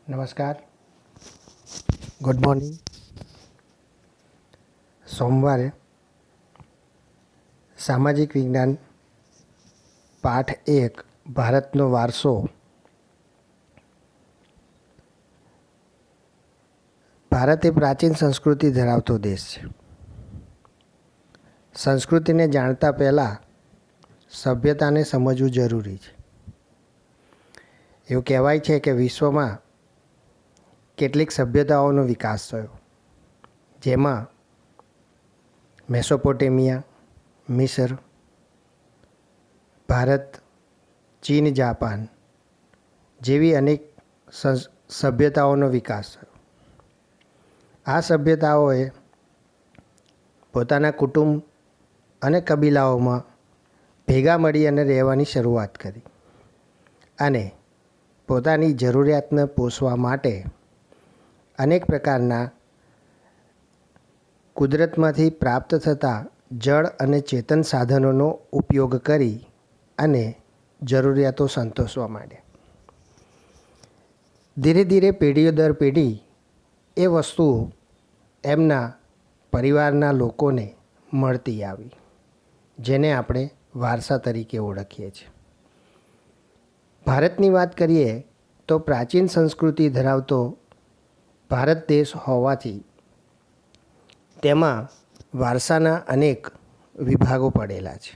નમસ્કાર, good morning. સોમવારે સામાજિક વિજ્ઞાન પાઠ 1 ભારતનો વારસો. ભારત એ પ્રાચીન સંસ્કૃતિ ધરાવતો દેશ છે. સંસ્કૃતિને જાણતા પહેલાં સભ્યતાને સમજવું જરૂરી છે. એવું કહેવાય છે કે વિશ્વમાં કેટલીક સભ્યતાઓનો વિકાસ થયો, જેમાં મેસોપોટેમિયા, મિસર, ભારત, ચીન, જાપાન જેવી અનેક સભ્યતાઓનો વિકાસ થયો. આ સભ્યતાઓએ પોતાના કુટુંબ અને કબીલાઓમાં ભેગા મળી અને રહેવાની શરૂઆત કરી અને પોતાની જરૂરિયાતને પોષવા માટે અનેક પ્રકારના કુદરતમાંથી પ્રાપ્ત થતા જળ અને ચેતન સાધનોનો ઉપયોગ કરી અને જરૂરિયાતો સંતોષવા માંડ્યા. ધીરે ધીરે પેઢીઓ દર પેઢી એ વસ્તુઓ એમના પરિવારના લોકોને મળતી આવી, જેને આપણે વારસા તરીકે ઓળખીએ છીએ. ભારતની વાત કરીએ તો પ્રાચીન સંસ્કૃતિ ધરાવતો ભારત દેશ હોવાથી તેમાં વારસાના અનેક વિભાગો પડેલા છે.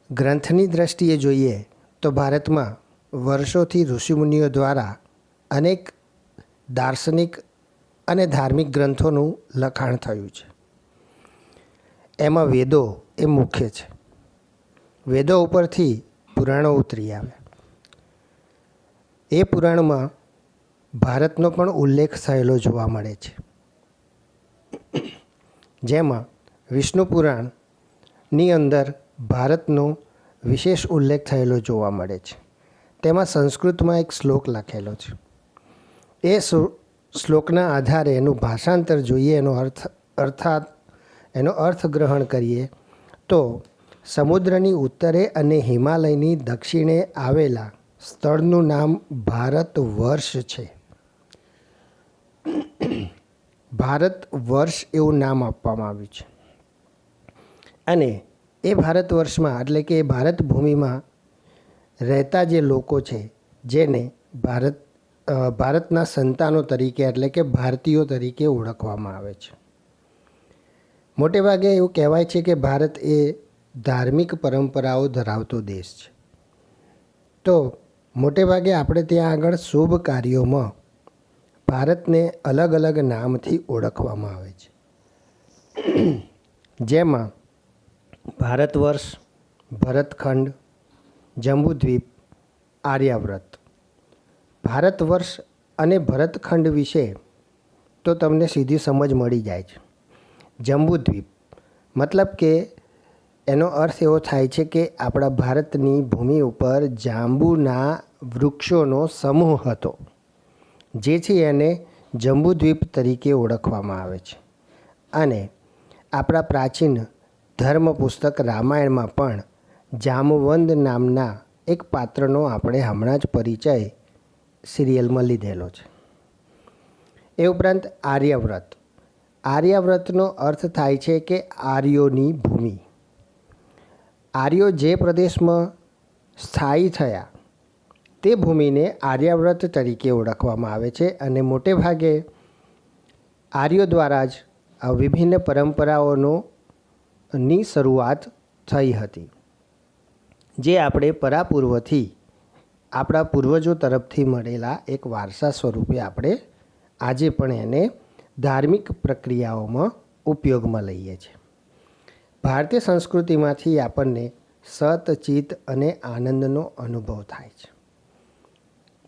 ગ્રંથની દૃષ્ટિએ જોઈએ તો ભારતમાં વર્ષોથી ઋષિમુનિઓ દ્વારા અનેક દાર્શનિક અને ધાર્મિક ગ્રંથોનું લખાણ થયું છે. એમાં વેદો એ મુખ્ય છે. વેદો ઉપરથી પુરાણો ઉતરી આવ્યા. એ પુરાણમાં ભારતનો પણ ઉલ્લેખ થયેલો જોવા મળે છે. જેમાં વિષ્ણુ પુરાણની અંદર ભારતનો વિશેષ ઉલ્લેખ થયેલો જોવા મળે છે. તેમાં સંસ્કૃતમાં એક શ્લોક લખેલો છે. એ શ્લોકના આધારે એનું ભાષાંતર જોઈએ, એનો અર્થ ગ્રહણ કરીએ તો સમુદ્રની ઉત્તરે અને હિમાલયની દક્ષિણે આવેલા સ્થળનું નામ ભારત વર્ષ છે. ભારત વર્ષ એવું નામ આપવામાં આવ્યું છે. અને એ ભારત વર્ષમાં એટલે કે ભારત ભૂમિમાં રહેતા જે લોકો છે, જેને ભારતના સંતાનો તરીકે એટલે કે ભારતીયો તરીકે ઓળખવામાં આવે છે. મોટે ભાગે એવું કહેવાય છે કે ભારત એ ધાર્મિક પરંપરાઓ ધરાવતો દેશ છે. તો મોટે ભાગે આપણે ત્યાં આગળ શુભ કાર્યોમાં ભારતને અલગ અલગ નામથી ઓળખવામાં આવે છે. જેમાં ભારત વર્ષ, ભરતખંડ, જંબુદ્વીપ, આર્યાવ્રત. ભારત વર્ષ અને ભરતખંડ વિશે તો તમને સીધી સમજ મળી જાય છે. જંબુદ્વીપ મતલબ કે એનો અર્થ એવો થાય છે કે આપણા ભારતની ભૂમિ ઉપર જાંબુના વૃક્ષોનો સમૂહ હતો, જેથી એને જંબુદ્વીપ તરીકે ઓળખવામાં આવે છે. અને આપણા પ્રાચીન ધર્મ પુસ્તક રામાયણમાં પણ જામવંત નામના એક પાત્રનો આપણે હમણાં જ પરિચય સિરિયલમાં લીધેલો છે. એ ઉપરાંત આર્યાવ્રત. આર્યાવ્રતનો અર્થ થાય છે કે આર્યોની ભૂમિ. આર્યો જે પ્રદેશમાં સ્થાયી થયા તે ભૂમિને આર્યાવ્રત તરીકે ઓળખવામાં આવે છે. અને મોટે ભાગે આર્યો દ્વારા જ આ વિભિન્ન પરંપરાઓની શરૂઆત થઈ હતી, જે આપણે પરાપૂર્વથી આપણા પૂર્વજો તરફથી મળેલા એક વારસા સ્વરૂપે આપણે આજે પણ એને ધાર્મિક પ્રક્રિયાઓમાં ઉપયોગમાં લઈએ છીએ. ભારતીય સંસ્કૃતિમાંથી આપણને સત, ચિત્ત અને આનંદનો અનુભવ થાય છે.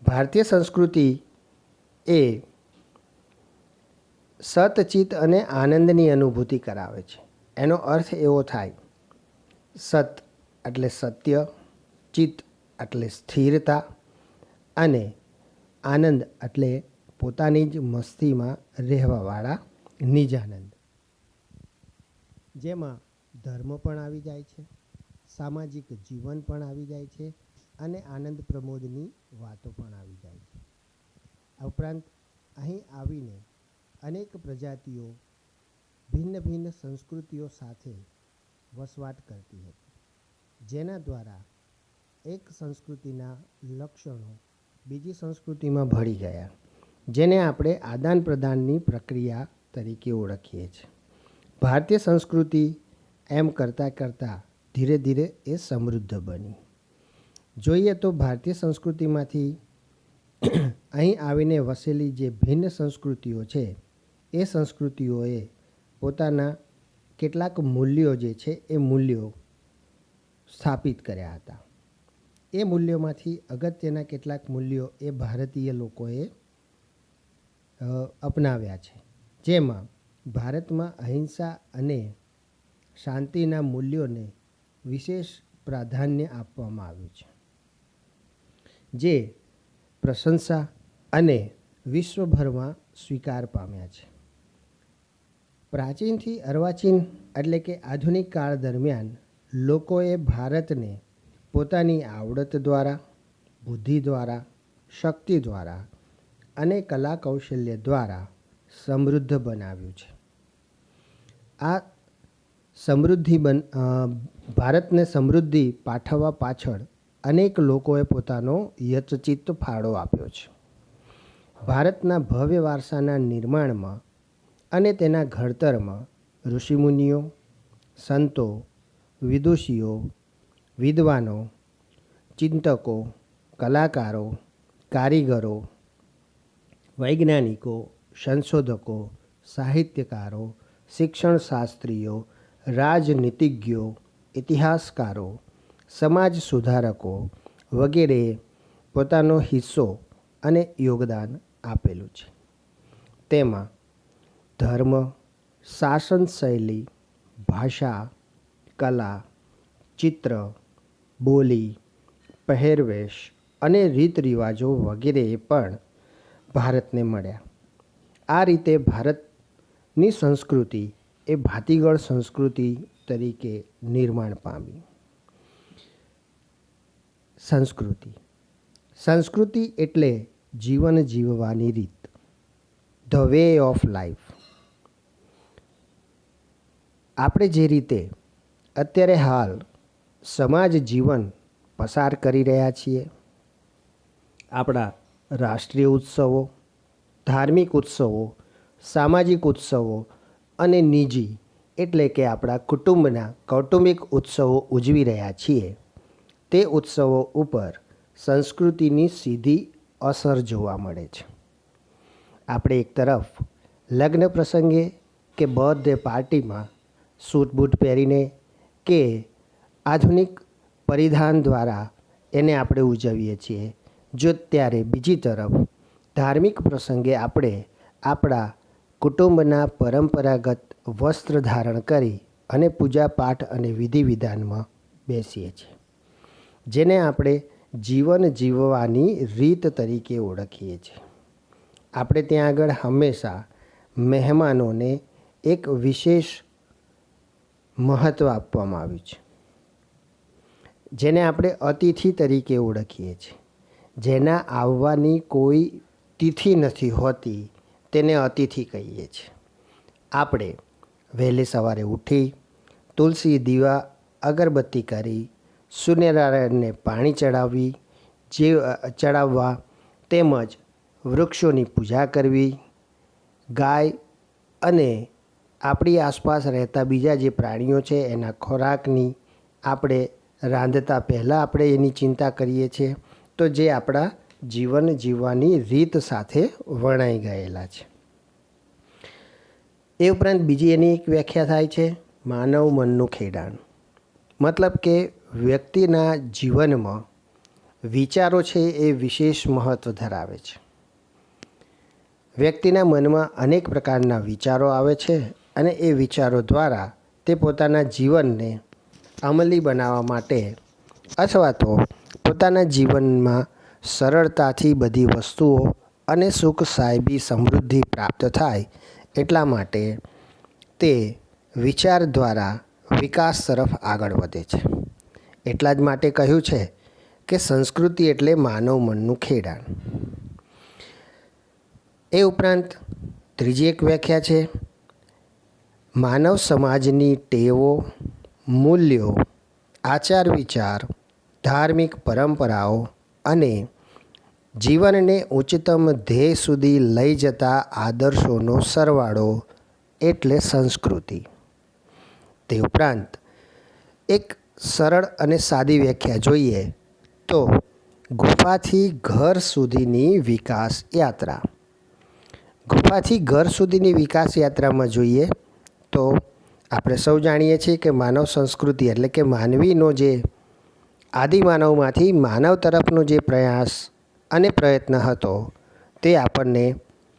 ભારતીય સંસ્કૃતિ એ સત, ચિત્ત અને આનંદની અનુભૂતિ કરાવે છે. એનો અર્થ એવો થાય, સત એટલે સત્ય, ચિત્ત એટલે સ્થિરતા અને આનંદ એટલે પોતાની જ મસ્તીમાં રહેવાવાળા નિજાનંદ. જેમાં ધર્મ પણ આવી જાય છે, સામાજિક જીવન પણ આવી જાય છે અને આનંદ પ્રમોદની વાતો પણ આવી જાય છે. આ ઉપરાંત અહીં આવીને અનેક પ્રજાતિઓ ભિન્ન ભિન્ન સંસ્કૃતિઓ સાથે વસવાટ કરતી હતી, જેના દ્વારા એક સંસ્કૃતિના લક્ષણો બીજી સંસ્કૃતિમાં ભળી ગયા, જેને આપણે આદાન પ્રદાનની પ્રક્રિયા તરીકે ઓળખીએ છીએ. ભારતીય સંસ્કૃતિ એમ કરતાં કરતાં ધીરે ધીરે એ સમૃદ્ધ બની. જોઈએ તો ભારતીય સંસ્કૃતિમાંથી અહીં આવીને વસેલી જે ભિન્ન સંસ્કૃતિઓ છે, એ સંસ્કૃતિઓએ પોતાના કેટલાક મૂલ્યો જે છે એ મૂલ્યો સ્થાપિત કર્યા હતા. એ મૂલ્યોમાંથી અગત્યના કેટલાક મૂલ્યો એ ભારતીય લોકોએ અપનાવ્યા છે, જેમાં ભારતમાં અહિંસા અને શાંતિના મૂલ્યોને વિશેષ પ્રાધાન્ય આપવામાં આવ્યું છે, જે પ્રશંસા અને વિશ્વભરમાં સ્વીકાર પામ્યા છે. પ્રાચીનથી અર્વાચીન એટલે કે આધુનિક કાળ દરમિયાન લોકોએ ભારતને પોતાની આવડત દ્વારા, બુદ્ધિ દ્વારા, શક્તિ દ્વારા અને કલા કૌશલ્ય દ્વારા સમૃદ્ધ બનાવ્યું છે. આ ભારતને સમૃદ્ધિ પાઠવવા પાછળ અનેક લોકોએ પોતાનો યથોચિત ફાળો આપ્યો છે. ભારતના ભવ્ય વારસાના નિર્માણમાં અને તેના ઘડતરમાં ઋષિમુનિઓ, સંતો, વિદુષીઓ, વિદ્વાનો, ચિંતકો, કલાકારો, કારીગરો, વૈજ્ઞાનિકો, સંશોધકો, સાહિત્યકારો, શિક્ષણશાસ્ત્રીઓ, રાજનીતિજ્ઞો, ઇતિહાસકારો, સમાજ સુધારકો વગેરેએ પોતાનો હિસ્સો અને યોગદાન આપેલું છે. તેમાં ધર્મ, શાસન શૈલી, ભાષા, કલા, ચિત્ર, બોલી, પહેરવેશ અને રીત રિવાજો વગેરે પણ ભારતને મળ્યા. આ રીતે ભારતની સંસ્કૃતિ એ ભાતીગળ સંસ્કૃતિ તરીકે નિર્માણ પામી. સંસ્કૃતિ એટલે જીવન જીવવાની રીત, ધ વે ઓફ લાઈફ. આપણે જે રીતે અત્યારે હાલ સમાજ જીવન પસાર કરી રહ્યા છીએ, આપણા રાષ્ટ્રીય ઉત્સવો, ધાર્મિક ઉત્સવો, સામાજિક ઉત્સવો અને નિજી એટલે કે આપણા કુટુંબના કૌટુંબિક ઉત્સવો ઉજવી રહ્યા છીએ, તે ઉત્સવો ઉપર સંસ્કૃતિની સીધી અસર જોવા મળે છે. આપણે એક તરફ લગ્ન પ્રસંગે કે બર્થડે પાર્ટીમાં સૂટ બૂટ પહેરીને કે આધુનિક પરિધાન દ્વારા એને આપણે ઉજવીએ છીએ, જો ત્યારે બીજી તરફ ધાર્મિક પ્રસંગે આપણે આપણા કુટુંબના પરંપરાગત વસ્ત્ર ધારણ કરી અને પૂજા પાઠ અને વિધિ વિધાનમાં બેસીએ છીએ, જેને આપણે જીવન જીવવાની રીત તરીકે ઓળખીએ છીએ. આપણે ત્યાં આગળ હંમેશા મહેમાનોને એક વિશેષ મહત્ત્વ આપવામાં આવ્યું છે, જેને આપણે અતિથિ તરીકે ઓળખીએ છીએ. જેના આવવાની કોઈ તિથિ નથી હોતી તેને અતિથિ કહીએ છીએ. આપણે વહેલી સવારે ઉઠી તુલસી, દીવા, અગરબત્તી કરી સૂર્યનારાયણને પાણી ચડાવવા તેમજ વૃક્ષોની પૂજા કરવી, ગાય અને આપણી આસપાસ રહેતા બીજા જે પ્રાણીઓ છે એના ખોરાકની આપણે રાંધતા પહેલાં આપણે એની ચિંતા કરીએ છીએ, તો જે આપણા જીવન જીવવાની રીત સાથે વણાઈ ગયેલા છે. એ ઉપરાંત બીજી એની એક વ્યાખ્યા થાય છે માનવ મનનું ખેડાણ. મતલબ કે વ્યક્તિના જીવનમાં વિચારો છે એ વિશેષ મહત્ત્વ ધરાવે છે. વ્યક્તિના મનમાં અનેક પ્રકારના વિચારો આવે છે અને એ વિચારો દ્વારા તે પોતાના જીવનને અમલી બનાવવા માટે અથવા તો પોતાના જીવનમાં સરળતાથી બધી વસ્તુઓ અને સુખ સાહેબી સમૃદ્ધિ પ્રાપ્ત થાય એટલા માટે તે વિચાર દ્વારા વિકાસ તરફ આગળ વધે છે. એટલા જ માટે કહ્યું છે કે સંસ્કૃતિ એટલે માનવ મનનું ખેડાણ. એ ઉપરાંત ત્રીજી એક વ્યાખ્યા છે, માનવ સમાજની ટેવો, મૂલ્યો, આચાર વિચાર, ધાર્મિક પરંપરાઓ અને જીવનને ઉચ્ચતમ ધ્યેય સુધી લઈ જતા આદર્શોનો સરવાળો એટલે સંસ્કૃતિ. તે ઉપરાંત એક સરળ અને સાદી વ્યાખ્યા જોઈએ તો ગુફાથી ઘર સુધીની વિકાસ યાત્રા. ગુફાથી ઘર સુધીની વિકાસ યાત્રામાં જોઈએ તો આપણે સૌ જાણીએ છીએ કે માનવ સંસ્કૃતિ એટલે કે માનવીનો જે આદિમાનવમાંથી માનવ તરફનો જે પ્રયાસ અને પ્રયત્ન હતો તે આપણને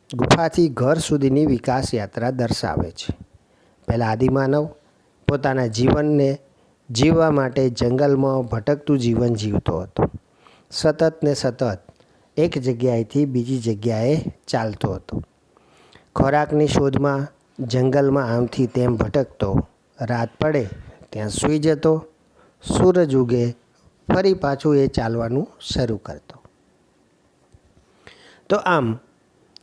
ગુફાથી ઘર સુધીની વિકાસ યાત્રા દર્શાવે છે. પહેલાં આદિમાનવ પોતાના જીવનને જીવવા માટે જંગલમાં ભટકતું જીવન જીવતો હતો. સતત ને સતત એક જગ્યાએથી બીજી જગ્યાએ ચાલતો હતો. ખોરાકની શોધમાં જંગલમાં આમથી તેમ ભટકતો. રાત પડે ત્યાં સૂઈ જતો. સૂરજ ઉગે ફરી પાછું એ ચાલવાનું શરૂ કરતો. તો આમ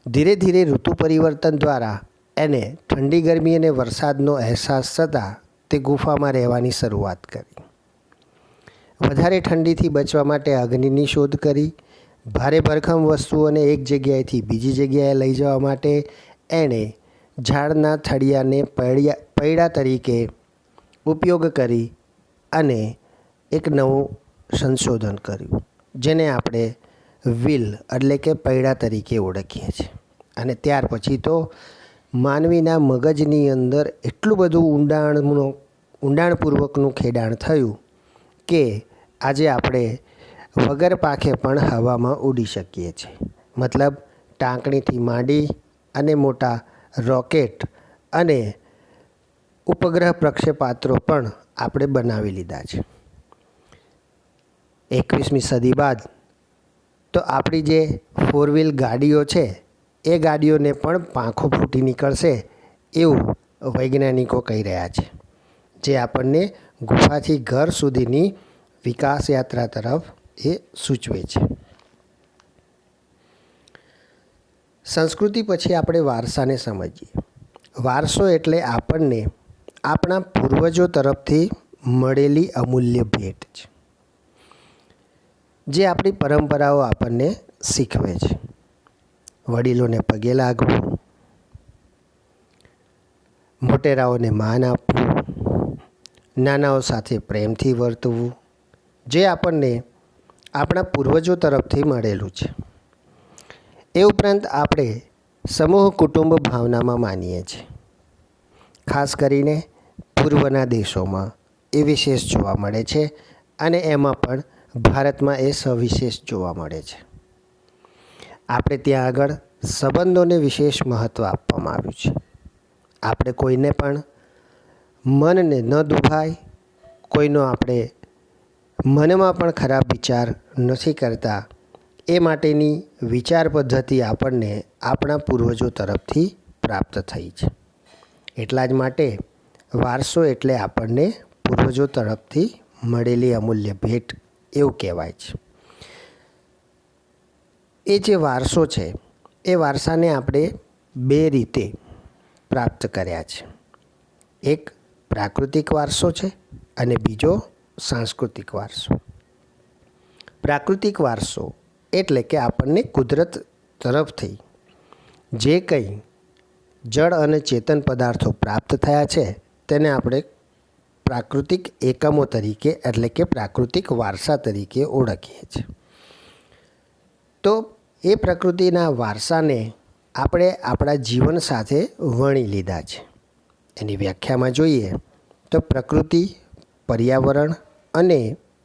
ધીરે ધીરે ઋતુ પરિવર્તન દ્વારા એને ઠંડી, ગરમી અને વરસાદનો અહેસાસ થતાં તે ગુફામાં રહેવાની શરૂઆત કરી. વધારે ઠંડીથી બચવા માટે અગ્નિની શોધ કરી. ભારે ભરખમ વસ્તુઓને એક જગ્યાએથી બીજી જગ્યાએ લઈ જવા માટે એણે ઝાડના થળિયાને પૈડા તરીકે ઉપયોગ કરી અને એક નવું સંશોધન કર્યું, જેને આપણે વ્હીલ એટલે કે પૈડા તરીકે ઓળખીએ છીએ. અને ત્યાર પછી તો માનવીના મગજની અંદર એટલું બધું ઊંડાણપૂર્વકનું ખેડાણ થયું કે આજે આપણે વગર પાંખે પણ હવામાં ઉડી શકીએ છીએ. મતલબ ટાંકણીથી માંડી અને મોટા રોકેટ અને ઉપગ્રહ પ્રક્ષેપાત્રો પણ આપણે બનાવી લીધા છે. 21મી સદી બાદ તો આપણી જે 4 વ્હીલ ગાડીઓ છે એ ગાડીઓને પણ પાંખો ફૂટી નીકળશે એવું વૈજ્ઞાનિકો કહી રહ્યા છે, જે આપણને ગુફાથી ઘર સુધીની વિકાસ યાત્રા તરફ એ સૂચવે છે. સંસ્કૃતિ પછી આપણે વારસાને સમજીએ. વારસો એટલે આપણને આપણા પૂર્વજો તરફથી મળેલી અમૂલ્ય ભેટ છે, જે આપણી પરંપરાઓ આપણને શીખવે છે. વડીલોને પગે લાગવું, મોટેરાઓને માન આપવું, નાનાઓ સાથે પ્રેમથી વર્તવું, જે આપણને આપણા પૂર્વજો તરફથી મળેલું છે. એ ઉપરાંત આપણે સમૂહ કુટુંબ ભાવનામાં માનીએ છીએ. ખાસ કરીને પૂર્વના દેશોમાં એ વિશેષ જોવા મળે છે અને એમાં પણ ભારતમાં એ સવિશેષ જોવા મળે છે. આપણે ત્યાં આગળ સંબંધોને વિશેષ મહત્ત્વ આપવામાં આવ્યું છે. આપણે કોઈને પણ મનને ન દુભાય, કોઈનો આપણે મનમાં પણ ખરાબ વિચાર નથી કરતા, એ માટેની વિચાર પદ્ધતિ આપણને આપણા પૂર્વજો તરફથી પ્રાપ્ત થઈ છે. એટલા જ માટે વારસો એટલે આપણને પૂર્વજો તરફથી મળેલી અમૂલ્ય ભેટ એવું કહેવાય છે. એ જે વારસો છે એ વારસાને આપણે 2 રીતે પ્રાપ્ત કર્યા છે. એક પ્રાકૃતિક વારસો છે અને બીજો સાંસ્કૃતિક વારસો. પ્રાકૃતિક વારસો એટલે કે આપણને કુદરત તરફથી જે કંઈ જળ અને ચેતન પદાર્થો પ્રાપ્ત થયા છે તેને આપણે પ્રાકૃતિક એકમો તરીકે એટલે કે પ્રાકૃતિક વારસા તરીકે ઓળખીએ છીએ. તો એ પ્રકૃતિના વારસાને આપણે આપણા જીવન સાથે વણી લીધા છે. એની વ્યાખ્યામાં જોઈએ તો પ્રકૃતિ, પર્યાવરણ અને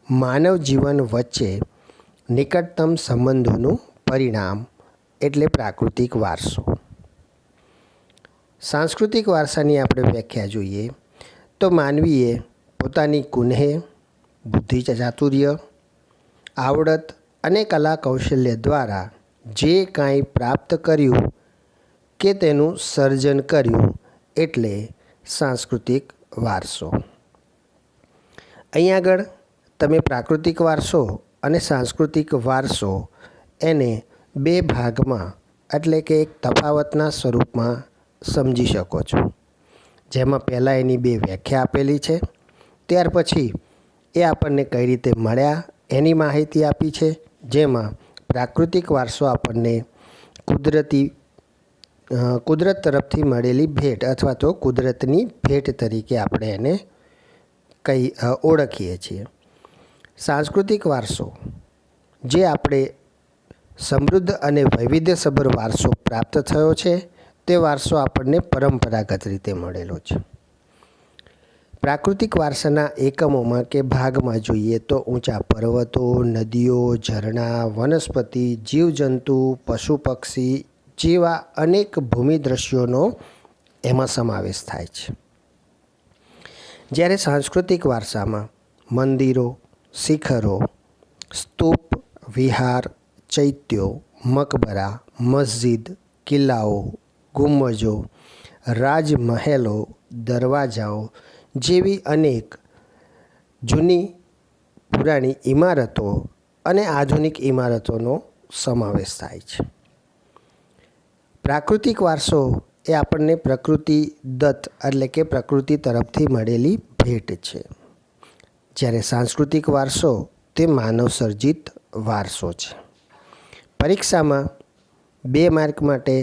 માનવ જીવન વચ્ચે નિકટતમ સંબંધોનું પરિણામ એટલે પ્રાકૃતિક વારસો. સાંસ્કૃતિક વારસાની આપણે વ્યાખ્યા જોઈએ તો માનવીએ પોતાની કુનેહ, બુદ્ધિ ચાતુર્ય, આવડત અને કલા કૌશલ્ય દ્વારા જે કાંઈ પ્રાપ્ત કર્યું કે તેનું સર્જન કર્યું એટલે સાંસ્કૃતિક વારસો. અહીં આગળ તમે પ્રાકૃતિક વારસો અને સાંસ્કૃતિક વારસો એને 2 ભાગમાં એટલે કે એક તફાવતના સ્વરૂપમાં સમજી શકો છો, જેમાં પહેલાં એની બે વ્યાખ્યા આપેલી છે, ત્યાર પછી એ આપણને કઈ રીતે મળ્યા એની માહિતી આપી છે, જેમાં પ્રાકૃતિક વારસો આપણને કુદરત તરફથી મળેલી ભેટ અથવા તો કુદરતની ભેટ તરીકે આપણે એને ઓળખીએ છીએ. સાંસ્કૃતિક વારસો જે આપણે સમૃદ્ધ અને વૈવિધ્યસભર વારસો પ્રાપ્ત થયો છે, તે વારસો આપણને પરંપરાગત રીતે મળેલો છે. પ્રાકૃતિક વારસાના એકમોમાં કે ભાગમાં જોઈએ તો ઊંચા પર્વતો, નદીઓ, ઝરણા, વનસ્પતિ, જીવજંતુ, પશુ પક્ષી જેવા અનેક ભૂમિ દ્રશ્યોનો એમાં સમાવેશ થાય છે. જ્યારે સાંસ્કૃતિક વારસામાં મંદિરો, શિખરો, સ્તૂપ, વિહાર, ચૈત્યો, મકબરા, મસ્જિદ, કિલ્લાઓ, ગુંબજો, રાજમહેલો, દરવાજાઓ જેવી અનેક જૂની પુરાણી ઇમારતો અને આધુનિક ઇમારતોનો સમાવેશ થાય છે. પ્રાકૃતિક વારસો એ આપણને પ્રકૃતિ દત્ત એટલે કે પ્રકૃતિ તરફથી મળેલી ભેટ છે, જ્યારે સાંસ્કૃતિક વારસો તે માનવ સર્જિત વારસો છે. પરીક્ષામાં 2 માર્ક માટે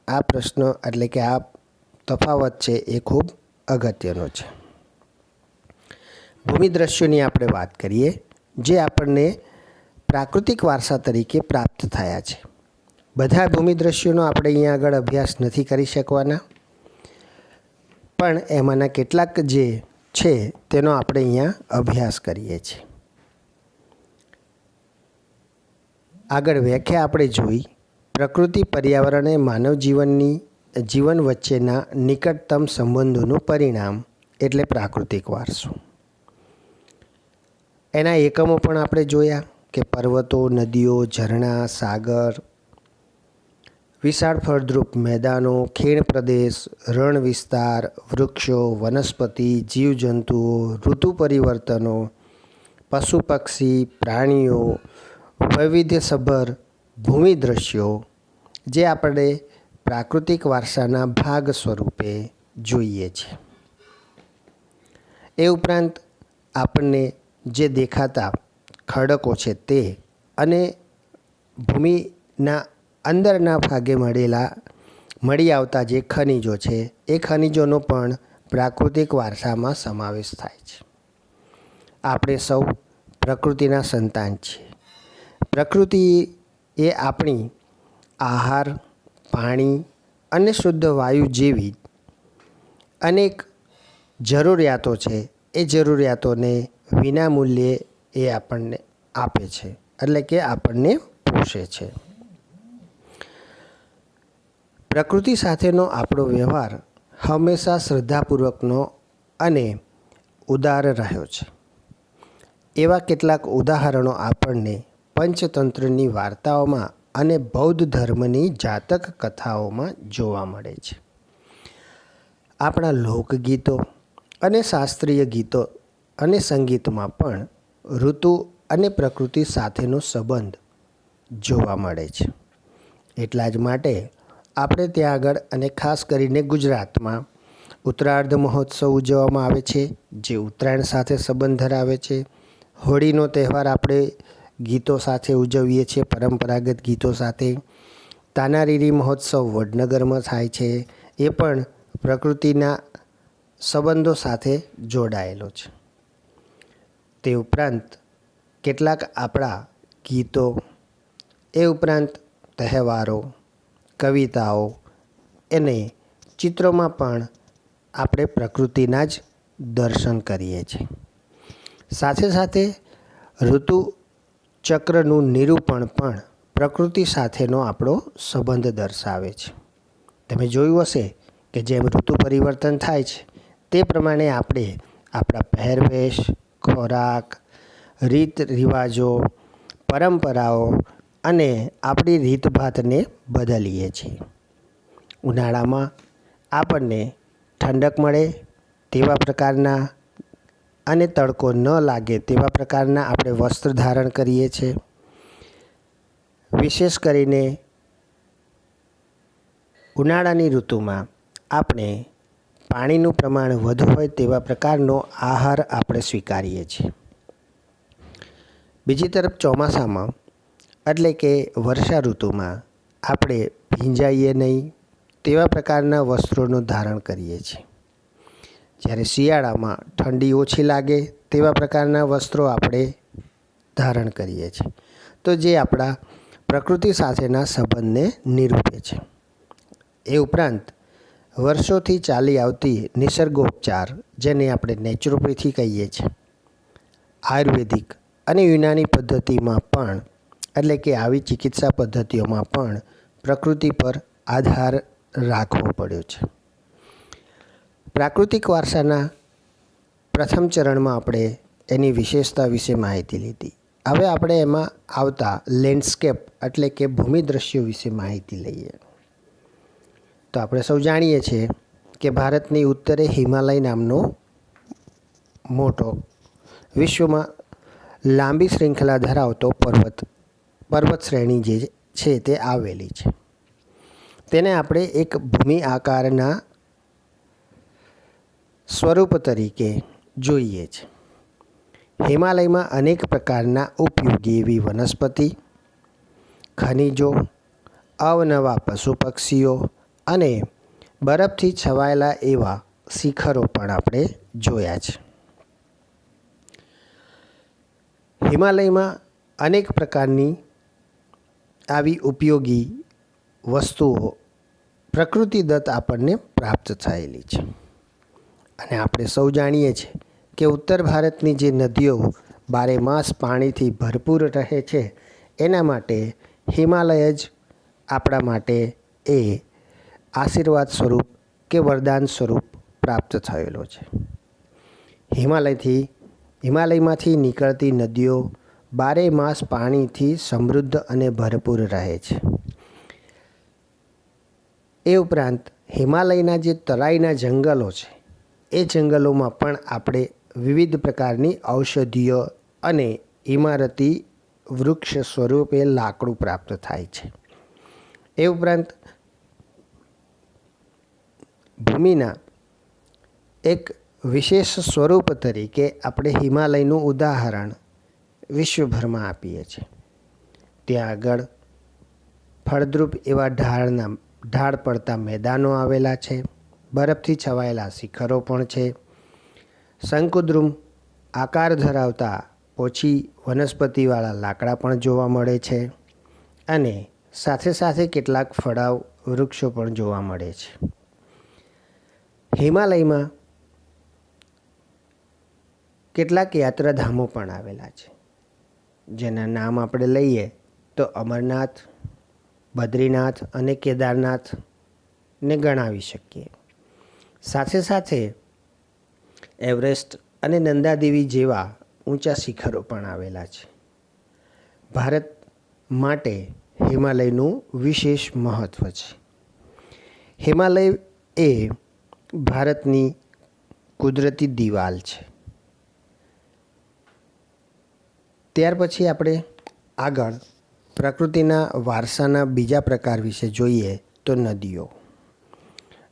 આ પ્રશ્ન એટલે કે આ તફાવત છે એ ખૂબ અગત્યનો છે. ભૂમિ દ્રશ્યોની આપણે વાત કરીએ, જે આપણને પ્રાકૃતિક વારસા તરીકે પ્રાપ્ત થયા છે. બધા ભૂમિ દ્રશ્યોનો આપણે અહીંયા આગળ અભ્યાસ નથી કરી શકવાના, પણ એમાંના કેટલાક જે છે તેનો આપણે અહીંયા અભ્યાસ કરીએ છીએ. આગળ વ્યાખ્યા આપણે જોઈ, પ્રકૃતિ, પર્યાવરણ અને માનવ જીવન વચ્ચેના નિકટતમ સંબંધોનું પરિણામ એટલે પ્રાકૃતિક વારસો. એના એકમો પણ આપણે જોયા કે પર્વતો, નદીઓ, ઝરણા, સાગર, વિશાળ ફળદ્રુપ મેદાનો, ખીણ પ્રદેશ, રણ વિસ્તાર, વૃક્ષો, વનસ્પતિ, જીવજંતુઓ, ઋતુ પરિવર્તનો, પશુ પક્ષી, પ્રાણીઓ, વૈવિધ્યસભર ભૂમિ દ્રશ્યો જે આપણે પ્રાકૃતિક વારસાના ભાગ સ્વરૂપે જોઈએ છીએ. એ ઉપરાંત આપણને જે દેખાતા ખડકો છે તે અને ભૂમિના અંદરના ભાગે મળી આવતા જે ખનિજો છે એ ખનિજોનો પણ પ્રાકૃતિક વારસામાં સમાવેશ થાય છે. આપણે સૌ પ્રકૃતિના સંતાન છીએ. પ્રકૃતિ એ આપણી આહાર, પાણી અને શુદ્ધ વાયુ જેવી અનેક જરૂરિયાતો છે, એ જરૂરિયાતોને વિનામૂલ્યે એ આપણને આપે છે, એટલે કે આપણને પોષે છે. પ્રકૃતિ સાથેનો આપણો વ્યવહાર હંમેશા શ્રદ્ધાપૂર્વકનો અને ઉદાર રહ્યો છે. એવા કેટલાક ઉદાહરણો આપણને પંચતંત્રની વાર્તાઓમાં અને બૌદ્ધ ધર્મની જાતક કથાઓમાં જોવા મળે છે. આપણા લોકગીતો અને શાસ્ત્રીય ગીતો અને સંગીતમાં પણ ઋતુ અને પ્રકૃતિ સાથેનો સંબંધ જોવા મળે છે. એટલા જ માટે આપણે ત્યાં આગળ અને ખાસ કરીને ગુજરાતમાં ઉત્તરાર્ધ મહોત્સવ ઉજવવામાં આવે છે, જે ઉત્તરાયણ સાથે સંબંધ ધરાવે છે. હોળીનો તહેવાર આપણે ગીતો સાથે ઉજવીએ છીએ, પરંપરાગત ગીતો સાથે. તાનારીરી મહોત્સવ વડનગરમાં થાય છે, એ પણ પ્રકૃતિના સંબંધો સાથે જોડાયેલો છે. તે ઉપરાંત કેટલાક આપણા ગીતો, એ ઉપરાંત તહેવારો, કવિતાઓ અને ચિત્રોમાં પણ આપણે પ્રકૃતિના જ દર્શન કરીએ છીએ. સાથે સાથે ઋતુ ચક્રનું નિરૂપણ પણ પ્રકૃતિ સાથેનો આપણો સંબંધ દર્શાવે છે. તમે જોયું હશે કે જેમ ઋતુ પરિવર્તન થાય છે તે પ્રમાણે આપણે આપણા પહેરવેશ, ખોરાક, રીત રિવાજો, પરંપરાઓ અને આપણી રીતભાતને બદલીએ છીએ. ઉનાળામાં આપણને ઠંડક મળે તેવા પ્રકારના અને તડકો ન લાગે તેવા પ્રકારના આપણે વસ્ત્ર ધારણ કરીએ છીએ. વિશેષ કરીને ઉનાળાની ઋતુમાં આપણે પાણીનું પ્રમાણ વધુ હોય તેવા પ્રકારનો આહાર આપણે સ્વીકારીએ છીએ. બીજી તરફ ચોમાસામાં એટલે કે વર્ષા ઋતુમાં આપણે ભીંજાઈએ નહીં તેવા પ્રકારના વસ્ત્રોનું ધારણ કરીએ છીએ. જ્યારે શિયાળામાં ઠંડી ઓછી લાગે તેવા પ્રકારના વસ્ત્રો આપણે ધારણ કરીએ છીએ. તો જે આપણા પ્રકૃતિ સાથેના સંબંધને નિરૂપે છે. એ ઉપરાંત વર્ષોથી ચાલી આવતી નિસર્ગોપચાર, જેને આપણે નેચરોપેથી કહીએ છીએ, આયુર્વેદિક અને યુનાની પદ્ધતિમાં પણ એટલે કે આવી ચિકિત્સા પદ્ધતિઓમાં પણ પ્રકૃતિ પર આધાર રાખવો પડ્યો છે. પ્રાકૃતિક વારસાના પ્રથમ ચરણમાં આપણે એની વિશેષતા વિશે માહિતી લીધી. હવે આપણે એમાં આવતા લેન્ડસ્કેપ એટલે કે ભૂમિ દ્રશ્યો વિશે માહિતી લઈએ. તો આપણે સૌ જાણીએ છીએ કે ભારતની ઉત્તરે હિમાલય નામનો મોટો વિશ્વમાં લાંબી શૃંખલા ધરાવતો પર્વત શ્રેણી જે છે તે આવેલી છે. તેને આપણે એક ભૂમિ આકારના સ્વરૂપ તરીકે જોઈએ છે. હિમાલયમાં અનેક પ્રકારના ઉપયોગી એવી વનસ્પતિ, ખનિજો, અવનવા પશુ પક્ષીઓ અને બરફથી છવાયેલા એવા શિખરો પણ આપણે જોયા છે. હિમાલયમાં અનેક પ્રકારની આવી ઉપયોગી વસ્તુઓ પ્રકૃતિદત્ત આપણને પ્રાપ્ત થયેલી છે. અને આપણે સૌ જાણીએ છીએ કે ઉત્તર ભારતની જે નદીઓ બારેમાસ પાણીથી ભરપૂર રહે છે, એના માટે હિમાલય જ આપણા માટે એ આશીર્વાદ સ્વરૂપ કે વરદાન સ્વરૂપ પ્રાપ્ત થયેલો છે. હિમાલયમાંથી નીકળતી નદીઓ બારેમાસ પાણીથી સમૃદ્ધ અને ભરપૂર રહે છે. એ ઉપરાંત હિમાલયના જે તરાઈના જંગલો છે, એ જંગલોમાં પણ આપણે વિવિધ પ્રકારની ઔષધિઓ અને ઇમારતી વૃક્ષ સ્વરૂપે લાકડું પ્રાપ્ત થાય છે. એ ઉપરાંત ભૂમિના એક વિશેષ સ્વરૂપ તરીકે આપણે હિમાલયનું ઉદાહરણ વિશ્વભરમાં આપીએ છીએ. ત્યાં આગળ ફળદ્રુપ એવા ઢાળ પડતા મેદાનો આવેલા છે, બરફથી છવાયેલા શિખરો પણ છે, શંકુદ્રુમ આકાર ધરાવતા ઓછી વનસ્પતિવાળા લાકડા પણ જોવા મળે છે અને સાથે સાથે કેટલાક ફળાવ વૃક્ષો પણ જોવા મળે છે. હિમાલયમાં કેટલાક યાત્રાધામો પણ આવેલા છે, જેના નામ આપણે લઈએ તો અમરનાથ, બદ્રીનાથ અને કેદારનાથને ગણાવી શકીએ. સાથે સાથે એવરેસ્ટ અને નંદાદેવી જેવા ઊંચા શિખરો પણ આવેલા છે. ભારત માટે હિમાલયનું વિશેષ મહત્ત્વ છે. હિમાલય એ ભારતની કુદરતી દિવાલ છે. ત્યાર પછી આપણે આગળ પ્રકૃતિના વારસાના બીજા પ્રકાર વિશે જોઈએ તો નદીઓ.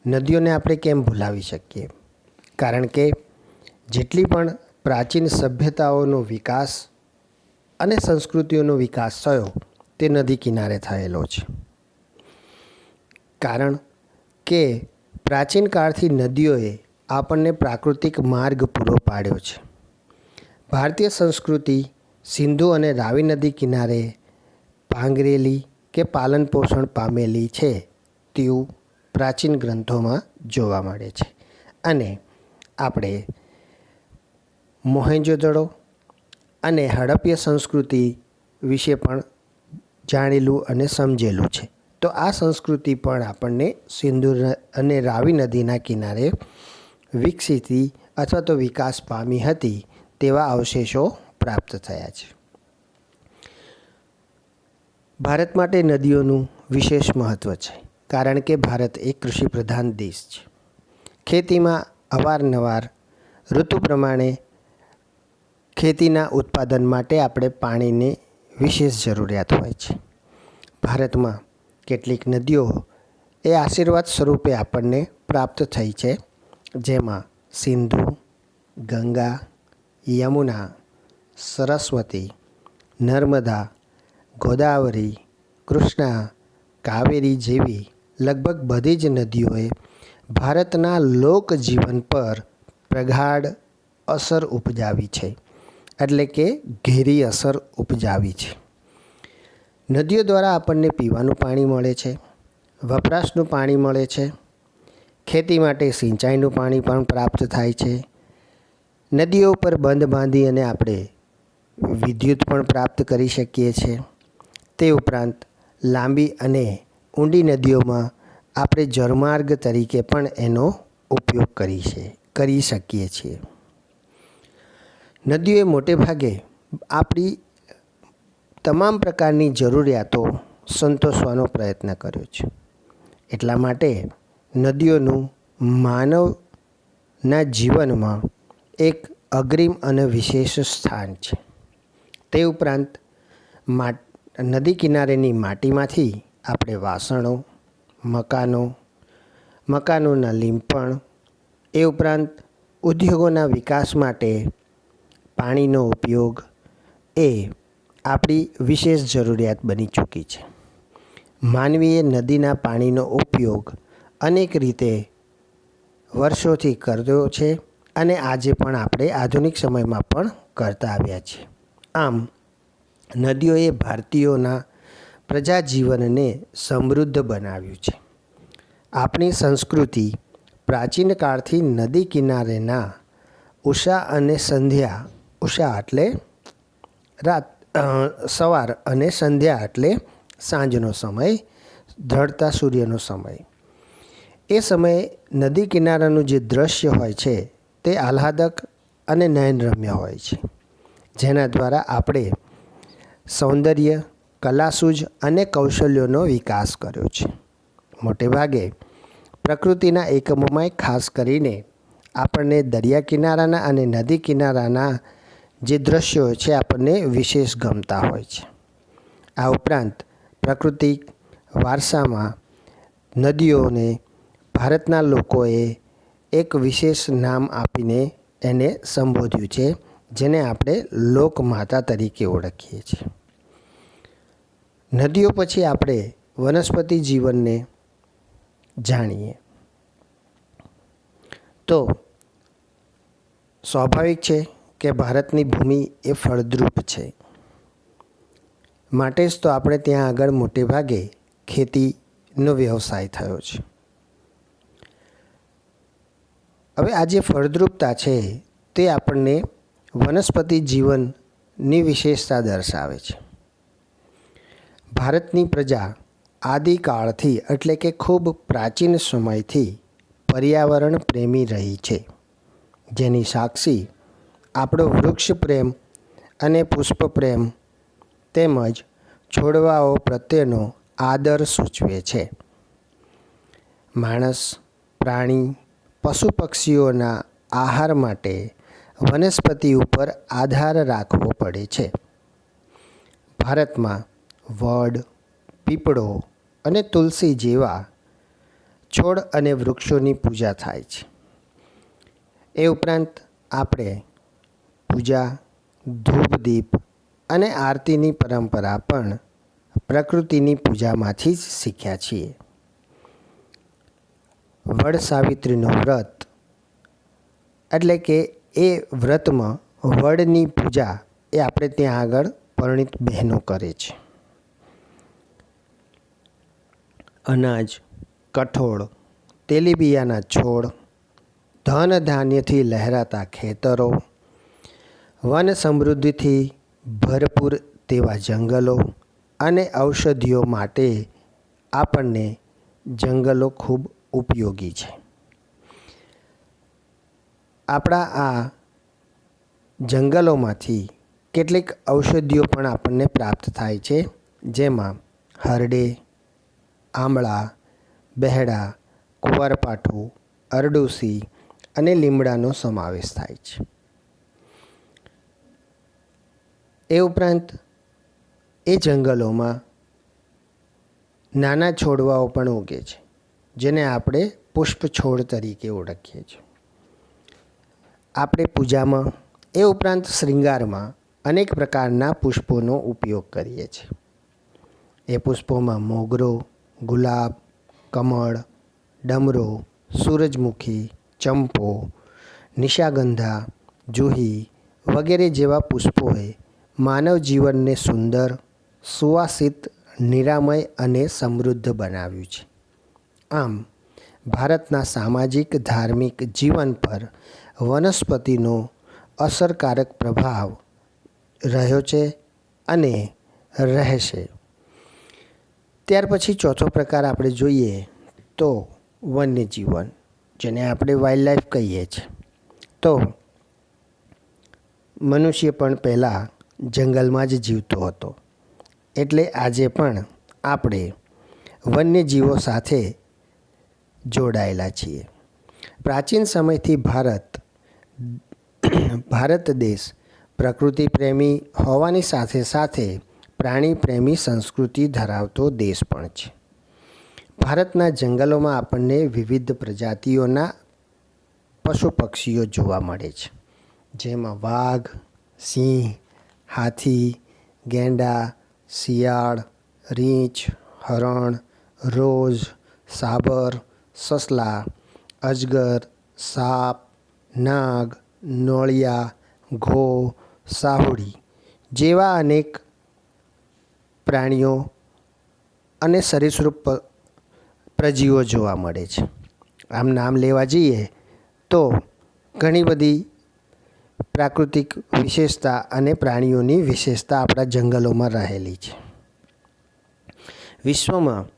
નદીઓને આપણે કેમ ભૂલાવી શકીએ? કારણ કે જેટલી પણ પ્રાચીન સભ્યતાઓનો વિકાસ અને સંસ્કૃતિઓનો વિકાસ થયો તે નદી કિનારે થયેલો છે. કારણ કે પ્રાચીન કાળથી નદીઓએ આપણને પ્રાકૃતિક માર્ગ પૂરો પાડ્યો છે. ભારતીય સંસ્કૃતિ સિંધુ અને રાવી નદી કિનારે પાંગરેલી કે પાલન પોષણ પામેલી છે તેવું પ્રાચીન ગ્રંથોમાં જોવા મળે છે. અને આપણે મોહેંજો-દડો અને હડપ્પા સંસ્કૃતિ વિશે પણ જાણેલું અને સમજેલું છે. તો આ સંસ્કૃતિ પણ આપણને સિંધુ અને રાવી નદીના કિનારે વિકસિતી અથવા તો વિકાસ પામી હતી તેવા અવશેષો પ્રાપ્ત થયા છે. ભારત માટે નદીઓનું વિશેષ મહત્ત્વ છે, કારણ કે ભારત એક કૃષિ પ્રધાન દેશ છે. ખેતીમાં અવારનવાર ઋતુ પ્રમાણે ખેતીના ઉત્પાદન માટે આપણે પાણીની વિશેષ જરૂરિયાત હોય છે. ભારતમાં કેટલીક નદીઓ એ આશીર્વાદ સ્વરૂપે આપણને પ્રાપ્ત થઈ છે, જેમાં સિંધુ, ગંગા, યમુના, સરસ્વતી, નર્મદા, ગોદાવરી, કૃષ્ણા, કાવેરી જેવી લગભગ બધી જ નદીઓએ ભારતના લોકજીવન પર પ્રગાઢ અસર ઉપજાવી છે, એટલે કે ઘેરી અસર ઉપજાવી છે. નદીઓ દ્વારા આપણને પીવાનું પાણી મળે છે, વપરાશનું પાણી મળે છે, ખેતી માટે સિંચાઈનું પાણી પણ પ્રાપ્ત થાય છે. નદીઓ પર બંધ બાંધી અને આપણે વિદ્યુત પણ પ્રાપ્ત કરી શકીએ છીએ. તે ઉપરાંત લાંબી અને ઊંડી નદીઓમાં આપણે જળમાર્ગ તરીકે પણ એનો ઉપયોગ કરી શકીએ છીએ. નદીઓએ મોટે ભાગે આપણી તમામ પ્રકારની જરૂરિયાતો સંતોષવાનો પ્રયત્ન કર્યો છે. એટલા માટે નદીઓનું માનવના જીવનમાં એક અગ્રીમ અને વિશેષ સ્થાન છે. તે ઉપરાંત નદી કિનારેની માટીમાંથી આપણે વાસણો, મકાનોના લીંપણ, એ ઉપરાંત ઉદ્યોગોના વિકાસ માટે પાણીનો ઉપયોગ એ આપણી વિશેષ જરૂરિયાત બની ચૂકી છે. માનવીએ નદીના પાણીનો ઉપયોગ અનેક રીતે વર્ષોથી કર્યો છે અને આજે પણ આપણે આધુનિક સમયમાં પણ કરતા આવ્યા છીએ. આમ નદીઓએ ભારતીયોના પ્રજાજીવનને સમૃદ્ધ બનાવ્યું છે. આપણી સંસ્કૃતિ પ્રાચીન કાળથી નદી કિનારેના ઉષા અને સંધ્યા, ઉષા એટલે સવાર અને સંધ્યા એટલે સાંજનો સમય, ઢળતા સૂર્યનો સમય, એ સમયે નદી કિનારાનું જે દૃશ્ય હોય છે તે આહ્લાદક અને નયનરમ્ય હોય છે, જેના દ્વારા આપણે સૌંદર્ય, કલાસૂઝ અને કૌશલ્યોનો વિકાસ કર્યો છે. મોટે ભાગે પ્રકૃતિના એકમોમાં ખાસ કરીને આપણને દરિયા કિનારાના અને નદી કિનારાના જે દૃશ્યો છે આપણને વિશેષ ગમતા હોય છે. આ ઉપરાંત પ્રાકૃતિક વારસામાં નદીઓને ભારતના લોકોએ એક વિશેષ નામ આપીને એને સંબોધ્યું છે, જેને આપણે લોકમાતા તરીકે ઓળખીએ છીએ. નદીઓ પછી આપણે વનસ્પતિ જીવનને જાણીએ તો સ્વાભાવિક છે કે ભારતની ભૂમિ એ ફળદ્રુપ છે, માટે જ તો આપણે ત્યાં આગળ મોટે ભાગે ખેતીનો વ્યવસાય થયો છે. હવે આ જે ફળદ્રુપતા છે તે આપણને વનસ્પતિ જીવનની વિશેષતા દર્શાવે છે. ભારતની પ્રજા આદિકાળથી એટલે કે ખૂબ પ્રાચીન સમયથી પર્યાવરણ પ્રેમી રહી છે, જેની સાક્ષી આપણો વૃક્ષ પ્રેમ અને પુષ્પ પ્રેમ તેમજ છોડવાઓ પ્રત્યેનો આદર સૂચવે છે. માણસ, પ્રાણી, પશુ પક્ષીઓના આહાર માટે વનસ્પતિ ઉપર આધાર રાખવો પડે છે. ભારતમાં વડ, પીપળો અને તુલસી જેવા છોડ અને વૃક્ષોની પૂજા થાય છે. એ ઉપરાંત આપણે પૂજા, ધૂપ દીપ અને આરતીની પરંપરા પણ પ્રકૃતિની પૂજામાંથી જ શીખ્યા છીએ. વડ સાવિત્રીનું વ્રત એટલે કે એ વ્રતમાં વડની પૂજા એ આપણે ત્યાં આગળ પરિણીત બહેનો કરે છે. અનાજ, કઠોળ, તેલીબિયાના છોડ, ધન ધાન્યથી લહેરાતા ખેતરો, વન સમૃદ્ધિથી ભરપૂર તેવા જંગલો અને ઔષધિઓ માટે આપણને જંગલો ખૂબ ઉપયોગી છે. આપણા આ જંગલોમાંથી કેટલીક ઔષધિઓ પણ આપણને પ્રાપ્ત થાય છે, જેમાં હરડે, આમળા, બહેડા, કુંવરપાઠું, અરડુસી અને લીમડાનો સમાવેશ થાય છે. એ ઉપરાંત એ જંગલોમાં નાના છોડવાઓ પણ ઉગે છે, જેને આપણે પુષ્પ છોડ તરીકે ઓળખીએ છીએ. આપણે પૂજામાં એ ઉપરાંત શૃંગારમાં અનેક પ્રકારના પુષ્પોનો ઉપયોગ કરીએ છીએ. એ પુષ્પોમાં મોગરો, ગુલાબ, કમળ, ડમરો, સૂરજમુખી, ચંપો, નિશાગંધા, જુહી વગેરે જેવા પુષ્પોએ માનવ જીવનને સુંદર, સુવાસિત, નિરામય અને સમૃદ્ધ બનાવ્યું છે. આમ ભારતના સામાજિક ધાર્મિક જીવન પર વનસ્પતિનો અસરકારક પ્રભાવ રહ્યો છે અને રહેશે. ત્યાર પછી ચોથો પ્રકાર આપણે જોઈએ તો વન્યજીવન, જેને આપણે વાઇલ્ડ લાઈફ કહીએ છીએ. તો મનુષ્ય પણ પહેલાં જંગલમાં જ જીવતો હતો, એટલે આજે પણ આપણે વન્યજીવો સાથે જોડાયેલા છીએ. પ્રાચીન સમયથી ભારત દેશ પ્રકૃતિ પ્રેમી હોવાની સાથે સાથે પ્રાણી પ્રેમી સંસ્કૃતિ ધરાવતો દેશ પણ છે. ભારતના જંગલોમાં આપણને વિવિધ પ્રજાતિઓના પશુ પક્ષીઓ જોવા મળે છે, જેમાં વાઘ, સિંહ, હાથી, ગેંડા, શિયાળ, રીંછ, હરણ, રોઝ, સાબર, સસલા, અજગર, સાપ, નાગ, નોળિયા, ઘો, સાહુડી જેવા અનેક પ્રાણીઓ અને સરીસૃપ પ્રજીવો જોવા મળે છે. આમ નામ લેવા જઈએ તો ઘણી બધી પ્રાકૃતિક વિશેષતા અને પ્રાણીઓની વિશેષતા આપણા જંગલોમાં રહેલી છે. વિશ્વમાં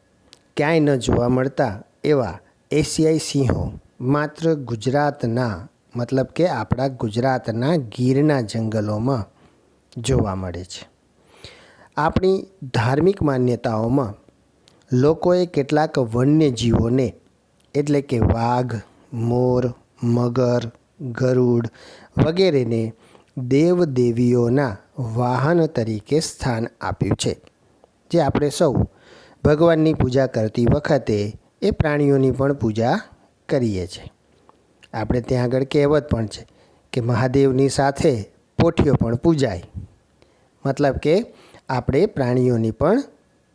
ક્યાંય ન જોવા મળતા એવા એશિયાઈ સિંહો માત્ર ગુજરાતના, મતલબ કે આપણા ગુજરાતના ગીરના જંગલોમાં જોવા મળે છે. આપણી ધાર્મિક માન્યતાઓમાં લોકોએ કેટલાક વન્યજીવોને એટલે કે વાઘ, મોર, મગર, ગરુડ વગેરેને દેવદેવીઓના વાહન તરીકે સ્થાન આપ્યું છે. જે આપણે સૌ ભગવાનની પૂજા કરતી વખતે એ પ્રાણીઓની પણ પૂજા કરીએ છીએ. આપણે ત્યાં આગળ કહેવત પણ છે કે મહાદેવની સાથે પોઠિયો પણ પૂજાય, મતલબ કે આપણે પ્રાણીઓની પણ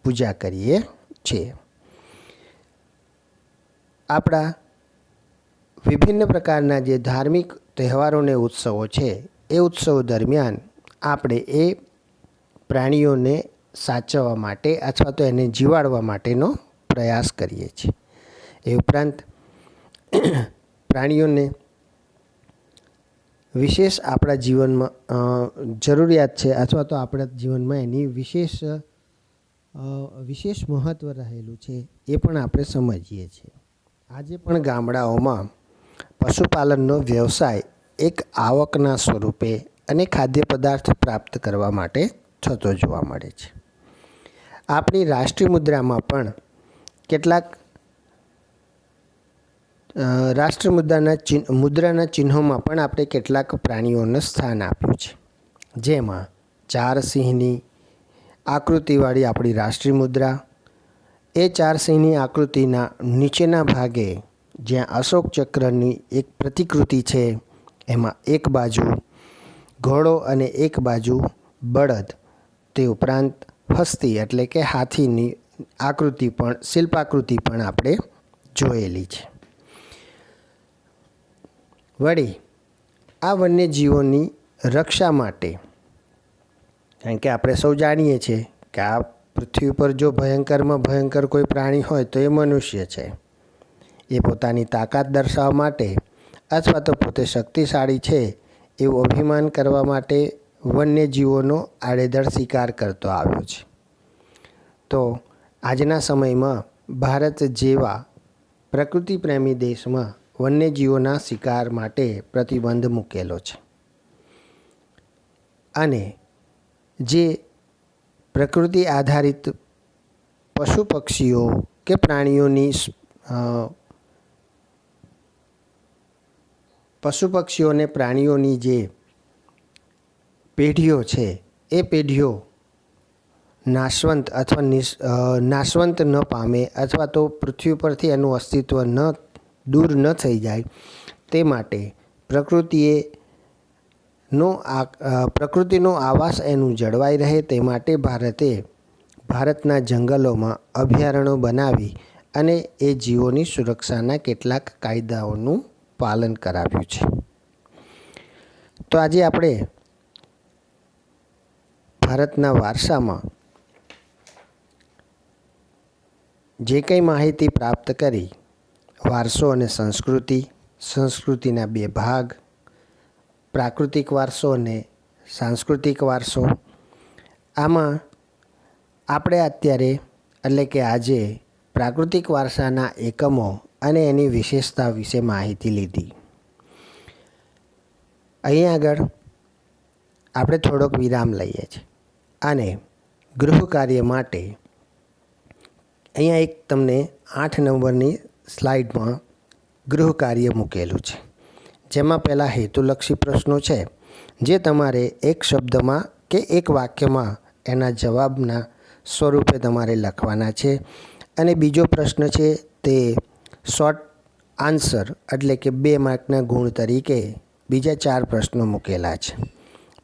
પૂજા કરીએ છીએ. આપણા વિભિન્ન પ્રકારના જે ધાર્મિક તહેવારો અને ઉત્સવો છે એ ઉત્સવો દરમિયાન આપણે એ પ્રાણીઓને સાચવવા માટે અથવા તો એને જીવાડવા માટેનો પ્રયાસ કરીએ છીએ. એ ઉપરાંત પ્રાણીઓને વિશેષ આપણા જીવનમાં જરૂરિયાત છે અથવા તો આપણા જીવનમાં એની વિશેષ મહત્ત્વ રહેલું છે એ પણ આપણે સમજીએ છીએ. આજે પણ ગામડાઓમાં પશુપાલનનો વ્યવસાય એક આવકના સ્વરૂપે અને ખાદ્ય પદાર્થ પ્રાપ્ત કરવા માટે થતો જોવા મળે છે. આપણી રાષ્ટ્રીય મુદ્રામાં પણ કેટલાક મુદ્રાના ચિહ્નોમાં પણ આપણે કેટલાક પ્રાણીઓને સ્થાન આપ્યું છે. જેમાં 4 સિંહની આકૃતિવાળી આપણી રાષ્ટ્રીય મુદ્રા, એ 4 સિંહની આકૃતિના નીચેના ભાગે જ્યાં અશોક ચક્રની એક પ્રતિકૃતિ છે, એમાં એક બાજુ ઘોડો અને એક બાજુ બળદ, તે ઉપરાંત હસ્તી એટલે કે હાથીની આકૃતિ પણ, શિલ્પાકૃતિ પણ આપણે જોયેલી છે. વળી આ વન્યજીવોની રક્ષા માટે, કારણ કે આપણે સૌ જાણીએ છીએ કે આ પૃથ્વી પર જો ભયંકરમાં ભયંકર કોઈ પ્રાણી હોય તો એ મનુષ્ય છે. એ પોતાની તાકાત દર્શાવવા માટે અથવા તો પોતે શક્તિશાળી છે એવું અભિમાન કરવા માટે વન્યજીવોનો આડેધડ શિકાર કરતો આવ્યો છે. તો આજના સમયમાં ભારત જેવા પ્રકૃતિ પ્રેમી દેશમાં વન્યજીવોના શિકાર માટે પ્રતિબંધ મૂકેલો છે. અને જે પ્રકૃતિ આધારિત પશુ પક્ષીઓ કે પ્રાણીઓની પશુ પક્ષીઓ અને પ્રાણીઓની જે પેઢીઓ છે એ પેઢીઓ નાશવંત અથવા નાશવંત ન પામે અથવા તો પૃથ્વી પરથી એનું અસ્તિત્વ દૂર ન થઈ જાય તે માટે પ્રકૃતિનો આવાસ એનું જળવાઈ રહે તે માટે ભારતના જંગલોમાં અભયારણ્યો બનાવી અને એ જીવોની સુરક્ષાના કેટલાક કાયદાઓનું પાલન કરાવ્યું છે. તો આજે આપણે ભારતના વારસામાં જે કંઈ માહિતી પ્રાપ્ત કરી, વારસો અને સંસ્કૃતિના બે ભાગ, પ્રાકૃતિક વારસો અને સાંસ્કૃતિક વારસો, આમાં આપણે અત્યારે એટલે કે આજે પ્રાકૃતિક વારસાના એકમો અને એની વિશેષતા વિશે માહિતી લીધી. અહીં આગળ આપણે થોડોક વિરામ લઈએ છીએ અને ગૃહ કાર્ય માટે અહીંયા એક તમને 8 નંબરની સ્લાઇડમાં ગૃહ કાર્ય મૂકેલું છે, જેમાં પહેલાં હેતુલક્ષી પ્રશ્નો છે જે તમારે એક શબ્દમાં કે એક વાક્યમાં એના જવાબના સ્વરૂપે તમારે લખવાના છે. અને બીજો પ્રશ્ન છે તે શોર્ટ આન્સર એટલે કે 2 માર્કના ગુણ તરીકે બીજા 4 પ્રશ્નો મૂકેલા છે.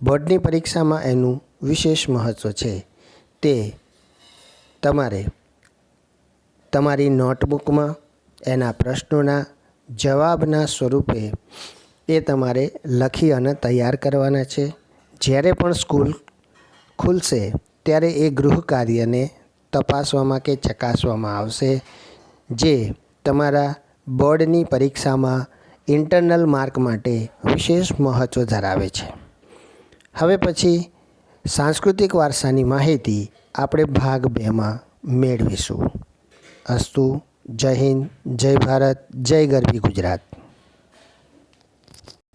બોર્ડની પરીક્ષામાં એનું વિશેષ મહત્ત્વ છે. તે તમારે તમારી નોટબુકમાં એના પ્રશ્નોના જવાબના સ્વરૂપે એ તમારે લખી અને તૈયાર કરવાના છે. જ્યારે પણ સ્કૂલ ખુલશે ત્યારે એ ગૃહ કાર્યને તપાસવામાં કે ચકાસવામાં આવશે, જે તમારા બોર્ડની પરીક્ષામાં ઇન્ટરનલ માર્ક માટે વિશેષ મહત્ત્વ ધરાવે છે. હવે પછી સાંસ્કૃતિક વારસાની માહિતી આપણે ભાગ 2માં મેળવીશું. અસ્તુ. જય હિન્દ, જય ભારત, જય ગરવી ગુજરાત.